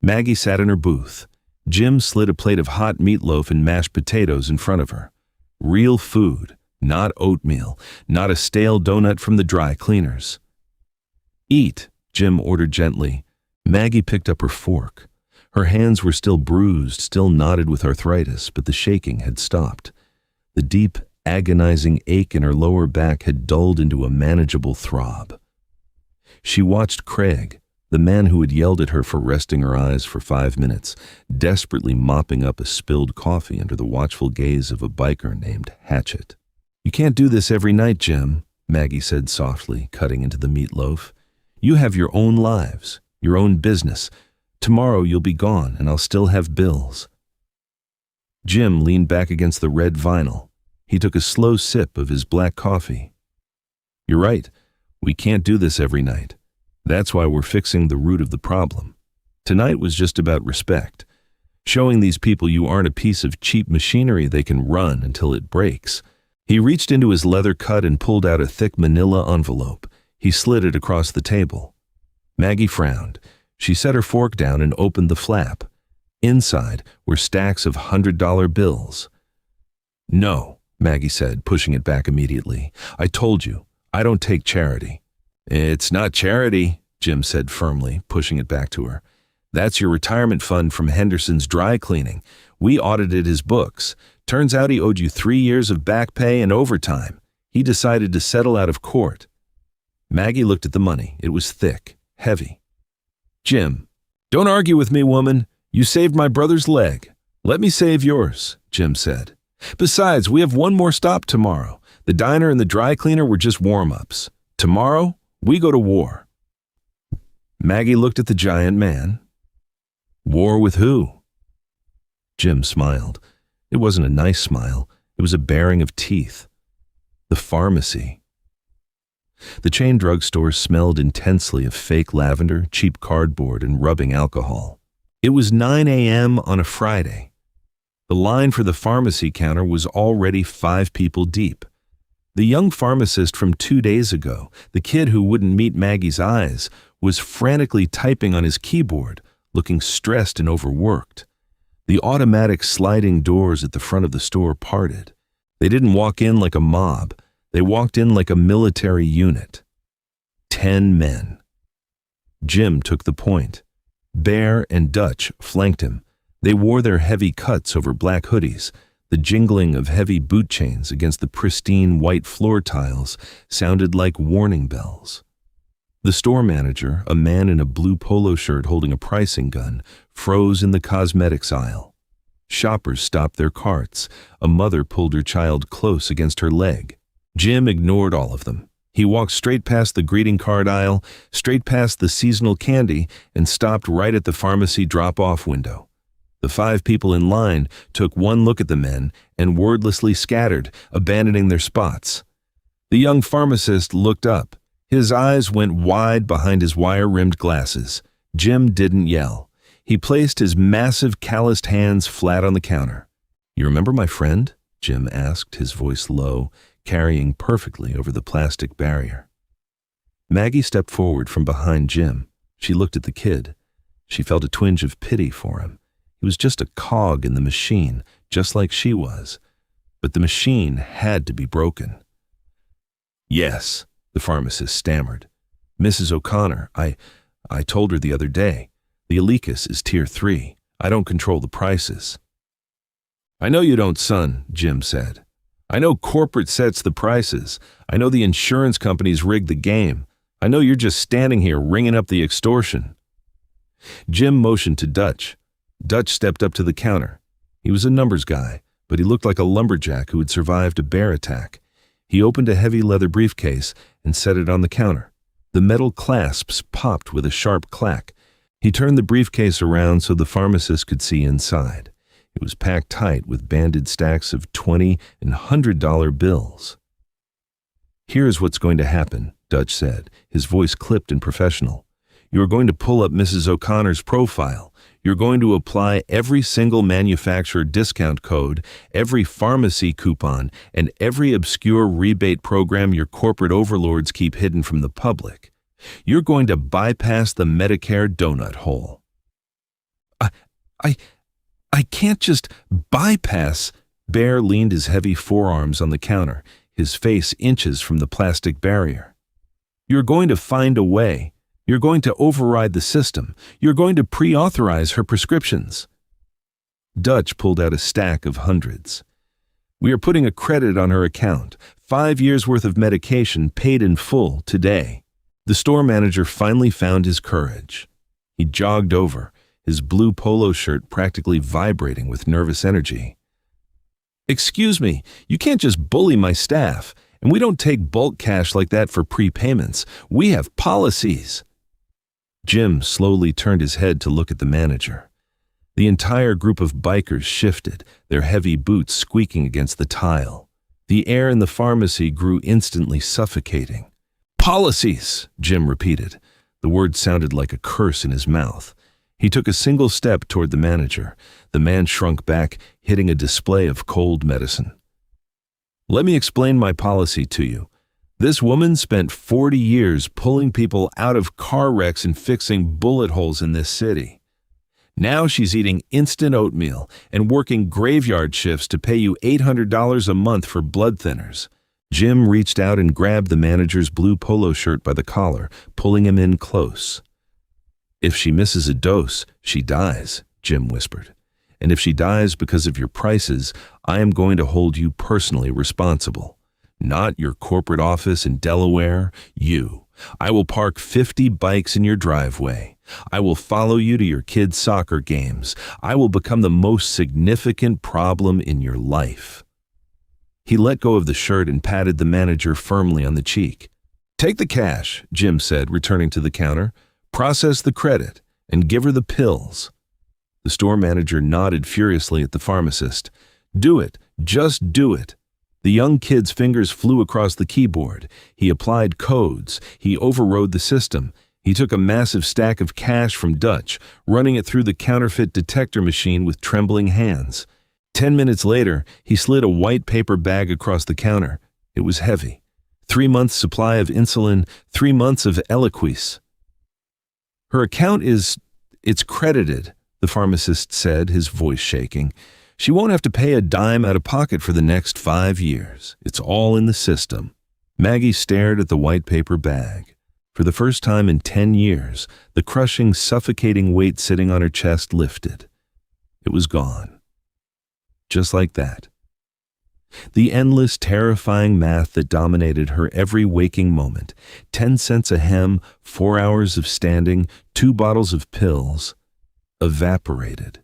Maggie sat in her booth. Jim slid a plate of hot meatloaf and mashed potatoes in front of her. Real food, not oatmeal, not a stale donut from the dry cleaners. "Eat," Jim ordered gently. Maggie picked up her fork. Her hands were still bruised, still knotted with arthritis, but the shaking had stopped. The deep, agonizing ache in her lower back had dulled into a manageable throb. She watched Craig, the man who had yelled at her for resting her eyes for 5 minutes, desperately mopping up a spilled coffee under the watchful gaze of a biker named Hatchet. "You can't do this every night, Jim," Maggie said softly, cutting into the meatloaf. "You have your own lives, your own business. Tomorrow you'll be gone, and I'll still have bills." Jim leaned back against the red vinyl. He took a slow sip of his black coffee. "You're right. We can't do this every night. That's why we're fixing the root of the problem. Tonight was just about respect. Showing these people you aren't a piece of cheap machinery they can run until it breaks." He reached into his leather cut and pulled out a thick manila envelope. He slid it across the table. Maggie frowned. She set her fork down and opened the flap. Inside were stacks of $100 bills. "No," Maggie said, pushing it back immediately. "I told you, I don't take charity." "It's not charity," Jim said firmly, pushing it back to her. "That's your retirement fund from Henderson's dry cleaning. We audited his books. Turns out he owed you 3 years of back pay and overtime. He decided to settle out of court." Maggie looked at the money. It was thick, heavy. "Jim, don't argue with me, woman. You saved my brother's leg. Let me save yours," Jim said. "Besides, we have one more stop tomorrow. The diner and the dry cleaner were just warm-ups. Tomorrow, we go to war." Maggie looked at the giant man. "War with who?" Jim smiled. It wasn't a nice smile. It was a baring of teeth. "The pharmacy." The chain drugstore smelled intensely of fake lavender, cheap cardboard, and rubbing alcohol. It was 9 a.m. on a Friday. The line for the pharmacy counter was already 5 people deep. The young pharmacist from 2 days ago, the kid who wouldn't meet Maggie's eyes, was frantically typing on his keyboard, looking stressed and overworked. The automatic sliding doors at the front of the store parted. They didn't walk in like a mob. They walked in like a military unit. 10 men. Jim took the point. Bear and Dutch flanked him. They wore their heavy cuts over black hoodies. The jingling of heavy boot chains against the pristine white floor tiles sounded like warning bells. The store manager, a man in a blue polo shirt holding a pricing gun, froze in the cosmetics aisle. Shoppers stopped their carts. A mother pulled her child close against her leg. Jim ignored all of them. He walked straight past the greeting card aisle, straight past the seasonal candy, and stopped right at the pharmacy drop-off window. The 5 people in line took one look at the men and wordlessly scattered, abandoning their spots. The young pharmacist looked up. His eyes went wide behind his wire-rimmed glasses. Jim didn't yell. He placed his massive calloused hands flat on the counter. "You remember my friend?" Jim asked, his voice low, carrying perfectly over the plastic barrier. Maggie stepped forward from behind Jim. She looked at the kid. She felt a twinge of pity for him. He was just a cog in the machine, just like she was. But the machine had to be broken. "Yes," the pharmacist stammered. "Mrs. O'Connor, I told her the other day. The Alicus is Tier 3. I don't control the prices." "I know you don't, son," Jim said. "I know corporate sets the prices. I know the insurance companies rig the game. I know you're just standing here ringing up the extortion." Jim motioned to Dutch. Dutch stepped up to the counter. He was a numbers guy, but he looked like a lumberjack who had survived a bear attack. He opened a heavy leather briefcase and set it on the counter. The metal clasps popped with a sharp clack. He turned the briefcase around so the pharmacist could see inside. It was packed tight with banded stacks of $20 and $100 bills. "Here's what's going to happen," Dutch said, his voice clipped and professional. "You are going to pull up Mrs. O'Connor's profile. You're going to apply every single manufacturer discount code, every pharmacy coupon, and every obscure rebate program your corporate overlords keep hidden from the public. You're going to bypass the Medicare donut hole." I can't just bypass." Bear leaned his heavy forearms on the counter, his face inches from the plastic barrier. "You're going to find a way. You're going to override the system. You're going to pre-authorize her prescriptions." Dutch pulled out a stack of hundreds. "We are putting a credit on her account, 5 years' worth of medication paid in full today." The store manager finally found his courage. He jogged over, his blue polo shirt practically vibrating with nervous energy. "Excuse me, you can't just bully my staff, and we don't take bulk cash like that for prepayments. We have policies." Jim slowly turned his head to look at the manager. The entire group of bikers shifted, their heavy boots squeaking against the tile. The air in the pharmacy grew instantly suffocating. "Policies," Jim repeated. The word sounded like a curse in his mouth. He took a single step toward the manager. The man shrunk back, hitting a display of cold medicine. "Let me explain my policy to you. This woman spent 40 years pulling people out of car wrecks and fixing bullet holes in this city. Now she's eating instant oatmeal and working graveyard shifts to pay you $800 a month for blood thinners." Jim reached out and grabbed the manager's blue polo shirt by the collar, pulling him in close. "If she misses a dose, she dies," Jim whispered. "And if she dies because of your prices, I am going to hold you personally responsible. Not your corporate office in Delaware, you. I will park 50 bikes in your driveway. I will follow you to your kids' soccer games. I will become the most significant problem in your life." He let go of the shirt and patted the manager firmly on the cheek. "Take the cash," Jim said, returning to the counter. "Process the credit and give her the pills." The store manager nodded furiously at the pharmacist. "Do it. Just do it." The young kid's fingers flew across the keyboard. He applied codes. He overrode the system. He took a massive stack of cash from Dutch, running it through the counterfeit detector machine with trembling hands. 10 minutes later, he slid a white paper bag across the counter. It was heavy. 3 months' supply of insulin, 3 months of Eliquis. "Her account it's credited," the pharmacist said, his voice shaking. "She won't have to pay a dime out of pocket for the next 5 years. It's all in the system." Maggie stared at the white paper bag. For the first time in 10 years, the crushing, suffocating weight sitting on her chest lifted. It was gone. Just like that. The endless, terrifying math that dominated her every waking moment. 10 cents a hem, 4 hours of standing, 2 bottles of pills. evaporated.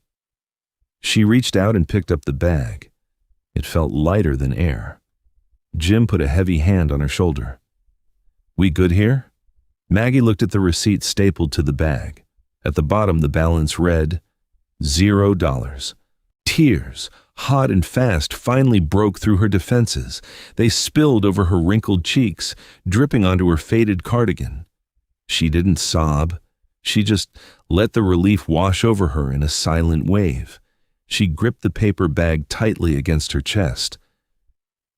She reached out and picked up the bag. It felt lighter than air. Jim put a heavy hand on her shoulder. "We good here?" Maggie looked at the receipt stapled to the bag. At the bottom, the balance read, $0. Tears, hot and fast, finally broke through her defenses. They spilled over her wrinkled cheeks, dripping onto her faded cardigan. She didn't sob. She just let the relief wash over her in a silent wave. She gripped the paper bag tightly against her chest.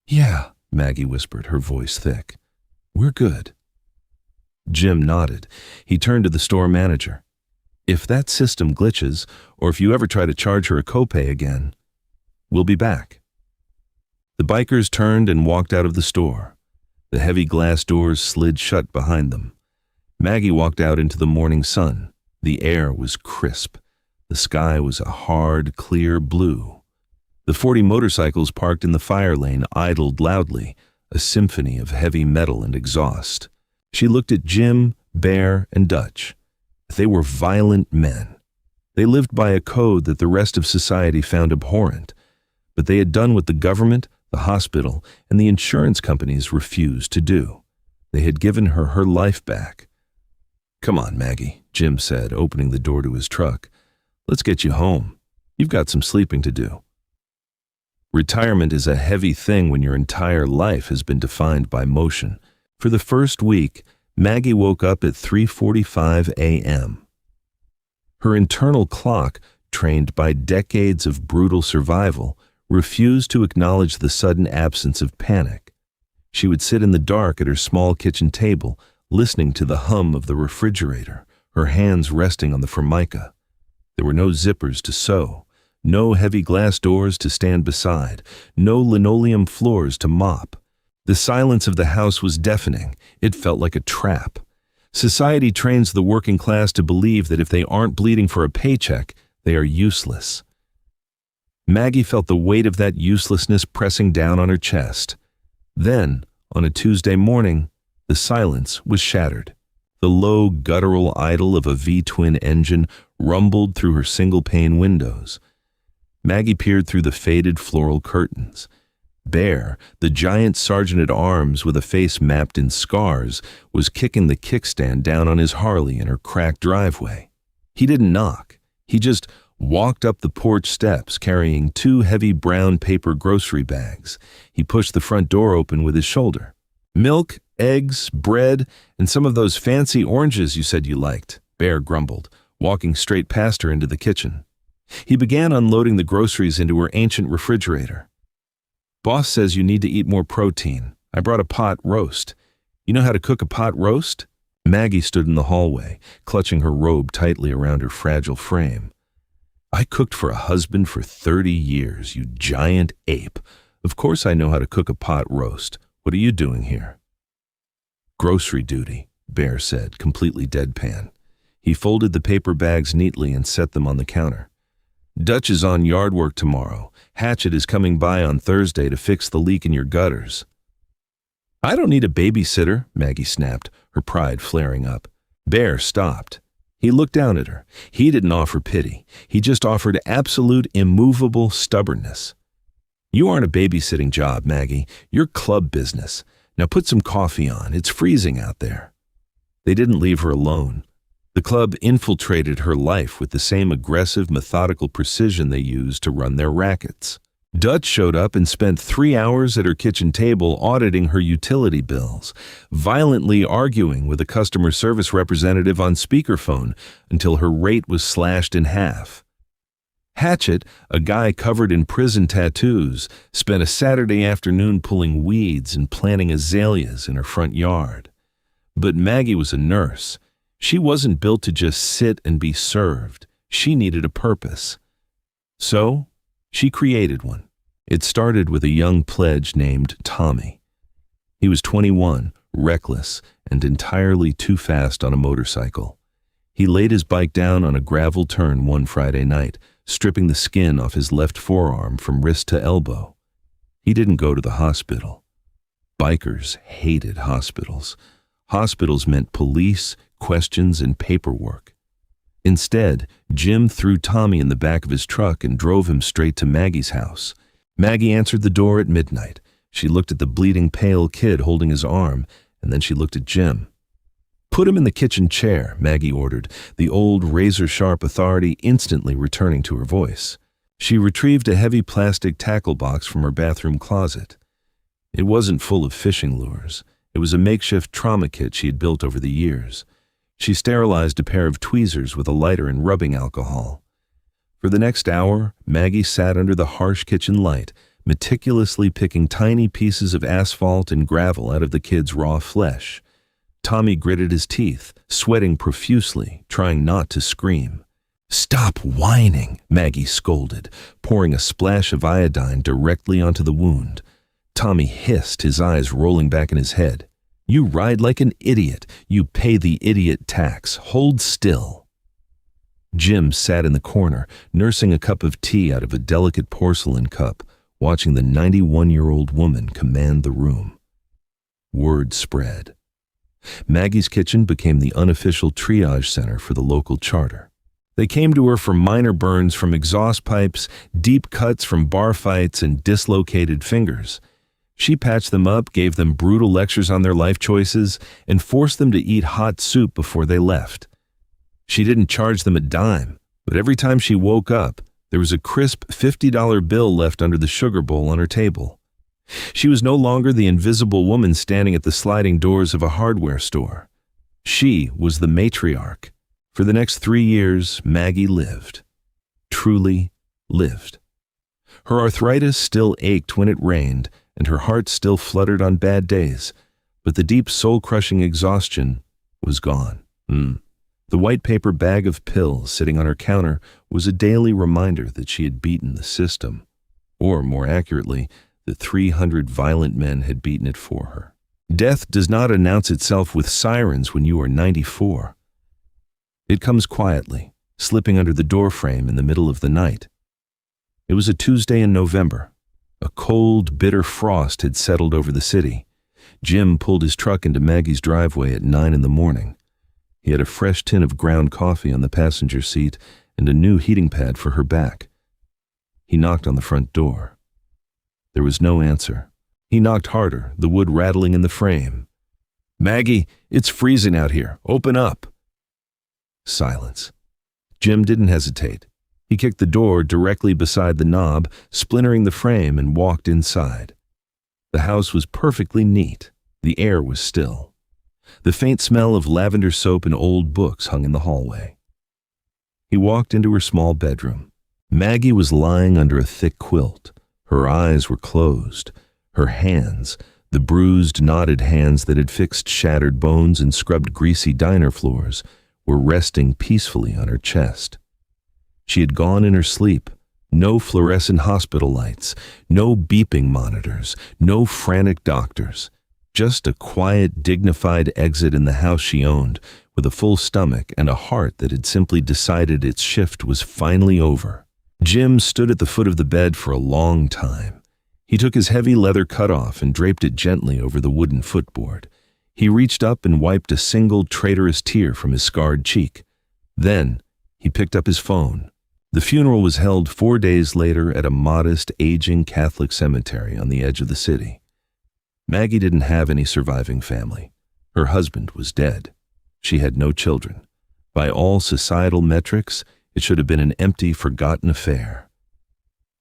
"Yeah," Maggie whispered, her voice thick. "We're good." Jim nodded. He turned to the store manager. "If that system glitches, or if you ever try to charge her a copay again, we'll be back." The bikers turned and walked out of the store. The heavy glass doors slid shut behind them. Maggie walked out into the morning sun. The air was crisp. The sky was a hard, clear blue. The 40 motorcycles parked in the fire lane idled loudly, a symphony of heavy metal and exhaust. She looked at Jim, Bear, and Dutch. They were violent men. They lived by a code that the rest of society found abhorrent, but they had done what the government, the hospital, and the insurance companies refused to do. They had given her her life back. "Come on, Maggie," Jim said, opening the door to his truck. "Let's get you home. You've got some sleeping to do." Retirement is a heavy thing when your entire life has been defined by motion. For the first week, Maggie woke up at 3:45 a.m. Her internal clock, trained by decades of brutal survival, refused to acknowledge the sudden absence of panic. She would sit in the dark at her small kitchen table, listening to the hum of the refrigerator, her hands resting on the formica. There were no zippers to sew, no heavy glass doors to stand beside, no linoleum floors to mop. The silence of the house was deafening. It felt like a trap. Society trains the working class to believe that if they aren't bleeding for a paycheck, they are useless. Maggie felt the weight of that uselessness pressing down on her chest. Then, on a Tuesday morning, the silence was shattered. The low, guttural idle of a V-twin engine rumbled through her single-pane windows. Maggie peered through the faded floral curtains. Bear, the giant sergeant-at-arms with a face mapped in scars, was kicking the kickstand down on his Harley in her cracked driveway. He didn't knock. He just walked up the porch steps carrying 2 heavy brown paper grocery bags. He pushed the front door open with his shoulder. "Milk, eggs, bread, and some of those fancy oranges you said you liked," Bear grumbled, walking straight past her into the kitchen. He began unloading the groceries into her ancient refrigerator. "Boss says you need to eat more protein. I brought a pot roast. You know how to cook a pot roast?" Maggie stood in the hallway, clutching her robe tightly around her fragile frame. "I cooked for a husband for 30 years, you giant ape. Of course I know how to cook a pot roast. What are you doing here?" "Grocery duty," Bear said, completely deadpan. He folded the paper bags neatly and set them on the counter. "Dutch is on yard work tomorrow. Hatchet is coming by on Thursday to fix the leak in your gutters." "I don't need a babysitter," Maggie snapped, her pride flaring up. Bear stopped. He looked down at her. He didn't offer pity. He just offered absolute, immovable stubbornness. "You aren't a babysitting job, Maggie. You're club business. Now put some coffee on. It's freezing out there." They didn't leave her alone. The club infiltrated her life with the same aggressive, methodical precision they used to run their rackets. Dutch showed up and spent 3 hours at her kitchen table auditing her utility bills, violently arguing with a customer service representative on speakerphone until her rate was slashed in half. Hatchet, a guy covered in prison tattoos, spent a Saturday afternoon pulling weeds and planting azaleas in her front yard. But Maggie was a nurse. She wasn't built to just sit and be served. She needed a purpose. So, she created one. It started with a young pledge named Tommy. He was 21, reckless, and entirely too fast on a motorcycle. He laid his bike down on a gravel turn one Friday night, stripping the skin off his left forearm from wrist to elbow. He didn't go to the hospital. Bikers hated hospitals. Hospitals meant police, questions, and paperwork. Instead, Jim threw Tommy in the back of his truck and drove him straight to Maggie's house. Maggie answered the door at midnight. She looked at the bleeding, pale kid holding his arm, and then she looked at Jim. "Put him in the kitchen chair," Maggie ordered, the old razor-sharp authority instantly returning to her voice. She retrieved a heavy plastic tackle box from her bathroom closet. It wasn't full of fishing lures. It was a makeshift trauma kit she had built over the years. She sterilized a pair of tweezers with a lighter and rubbing alcohol. For the next hour, Maggie sat under the harsh kitchen light, meticulously picking tiny pieces of asphalt and gravel out of the kid's raw flesh. Tommy gritted his teeth, sweating profusely, trying not to scream. "Stop whining," Maggie scolded, pouring a splash of iodine directly onto the wound. Tommy hissed, his eyes rolling back in his head. "You ride like an idiot. You pay the idiot tax. Hold still." Jim sat in the corner, nursing a cup of tea out of a delicate porcelain cup, watching the 91-year-old woman command the room. Word spread. Maggie's kitchen became the unofficial triage center for the local charter. They came to her for minor burns from exhaust pipes, deep cuts from bar fights, and dislocated fingers. She patched them up, gave them brutal lectures on their life choices, and forced them to eat hot soup before they left. She didn't charge them a dime, but every time she woke up, there was a crisp $50 bill left under the sugar bowl on her table. She was no longer the invisible woman standing at the sliding doors of a hardware store. She was the matriarch. For the next 3 years, Maggie lived. Truly lived. Her arthritis still ached when it rained, and her heart still fluttered on bad days, but the deep soul-crushing exhaustion was gone. The white paper bag of pills sitting on her counter was a daily reminder that she had beaten the system, or more accurately, that 300 violent men had beaten it for her. Death does not announce itself with sirens when you are 94. It comes quietly, slipping under the doorframe in the middle of the night. It was a Tuesday in November. A cold, bitter frost had settled over the city. Jim pulled his truck into Maggie's driveway at 9 in the morning. He had a fresh tin of ground coffee on the passenger seat and a new heating pad for her back. He knocked on the front door. There was no answer. He knocked harder, the wood rattling in the frame. "Maggie, it's freezing out here. Open up." Silence. Jim didn't hesitate. He kicked the door directly beside the knob, splintering the frame, and walked inside. The house was perfectly neat. The air was still. The faint smell of lavender soap and old books hung in the hallway. He walked into her small bedroom. Maggie was lying under a thick quilt. Her eyes were closed. Her hands, the bruised, knotted hands that had fixed shattered bones and scrubbed greasy diner floors, were resting peacefully on her chest. She had gone in her sleep. No fluorescent hospital lights, no beeping monitors, no frantic doctors. Just a quiet, dignified exit in the house she owned, with a full stomach and a heart that had simply decided its shift was finally over. Jim stood at the foot of the bed for a long time. He took his heavy leather cutoff and draped it gently over the wooden footboard. He reached up and wiped a single traitorous tear from his scarred cheek. Then he picked up his phone. The funeral was held 4 days later at a modest, aging Catholic cemetery on the edge of the city. Maggie didn't have any surviving family. Her husband was dead. She had no children. By all societal metrics, it should have been an empty, forgotten affair.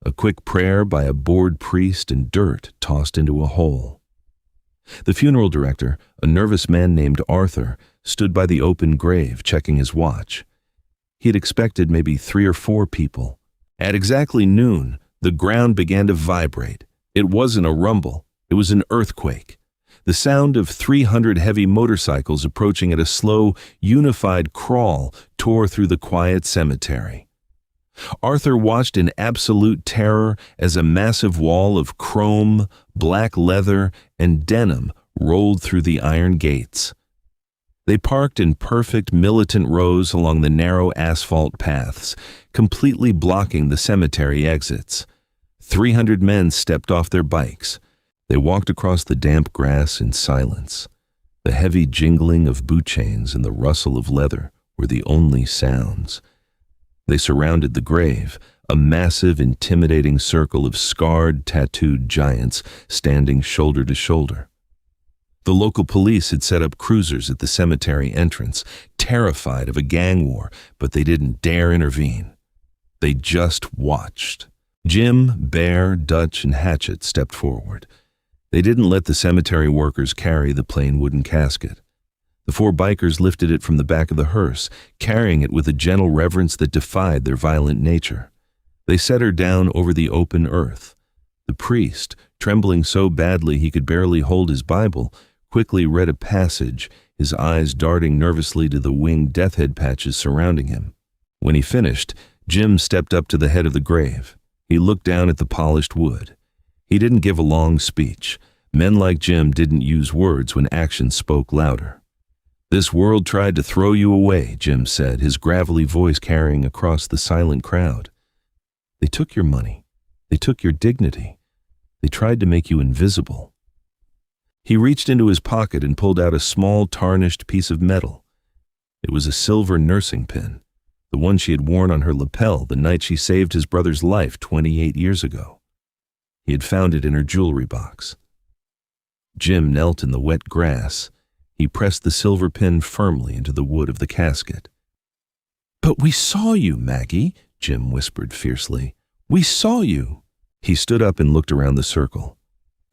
A quick prayer by a bored priest and dirt tossed into a hole. The funeral director, a nervous man named Arthur, stood by the open grave checking his watch. He had expected maybe 3 or 4 people. At exactly noon, the ground began to vibrate. It wasn't a rumble. It was an earthquake. The sound of 300 heavy motorcycles approaching at a slow, unified crawl tore through the quiet cemetery. Arthur watched in absolute terror as a massive wall of chrome, black leather, and denim rolled through the iron gates. They parked in perfect militant rows along the narrow asphalt paths, completely blocking the cemetery exits. 300 men stepped off their bikes. They walked across the damp grass in silence. The heavy jingling of boot chains and the rustle of leather were the only sounds. They surrounded the grave, a massive, intimidating circle of scarred, tattooed giants standing shoulder to shoulder. The local police had set up cruisers at the cemetery entrance, terrified of a gang war, but they didn't dare intervene. They just watched. Jim, Bear, Dutch, and Hatchet stepped forward. They didn't let the cemetery workers carry the plain wooden casket. The four bikers lifted it from the back of the hearse, carrying it with a gentle reverence that defied their violent nature. They set her down over the open earth. The priest, trembling so badly he could barely hold his Bible, quickly read a passage, his eyes darting nervously to the winged death head patches surrounding him. When he finished, Jim stepped up to the head of the grave. He looked down at the polished wood. He didn't give a long speech. Men like Jim didn't use words when actions spoke louder. "This world tried to throw you away," Jim said, his gravelly voice carrying across the silent crowd. "They took your money. They took your dignity. They tried to make you invisible." He reached into his pocket and pulled out a small, tarnished piece of metal. It was a silver nursing pin, the one she had worn on her lapel the night she saved his brother's life 28 years ago. He had found it in her jewelry box. Jim knelt in the wet grass. He pressed the silver pin firmly into the wood of the casket. "But we saw you, Maggie," Jim whispered fiercely. "We saw you." He stood up and looked around the circle.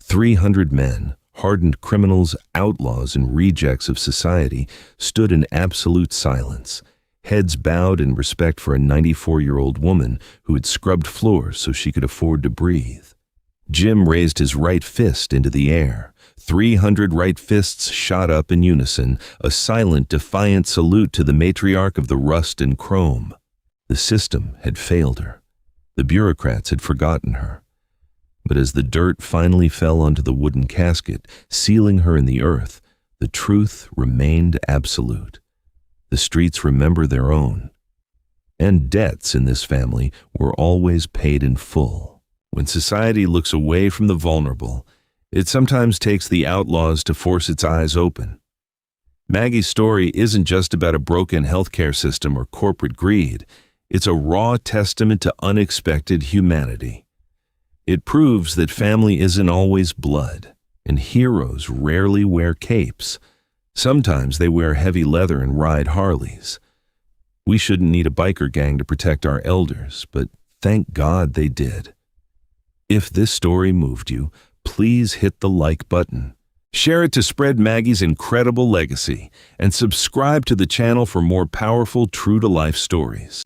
300 men, hardened criminals, outlaws, and rejects of society, stood in absolute silence, heads bowed in respect for a 94-year-old woman who had scrubbed floors so she could afford to breathe. Jim raised his right fist into the air. 300 right fists shot up in unison, a silent, defiant salute to the matriarch of the rust and chrome. The system had failed her. The bureaucrats had forgotten her. But as the dirt finally fell onto the wooden casket, sealing her in the earth, the truth remained absolute. The streets remember their own. And debts in this family were always paid in full. When society looks away from the vulnerable, it sometimes takes the outlaws to force its eyes open. Maggie's story isn't just about a broken healthcare system or corporate greed. It's a raw testament to unexpected humanity. It proves that family isn't always blood, and heroes rarely wear capes. Sometimes they wear heavy leather and ride Harleys. We shouldn't need a biker gang to protect our elders, but thank God they did. If this story moved you, please hit the like button. Share it to spread Maggie's incredible legacy, and subscribe to the channel for more powerful, true-to-life stories.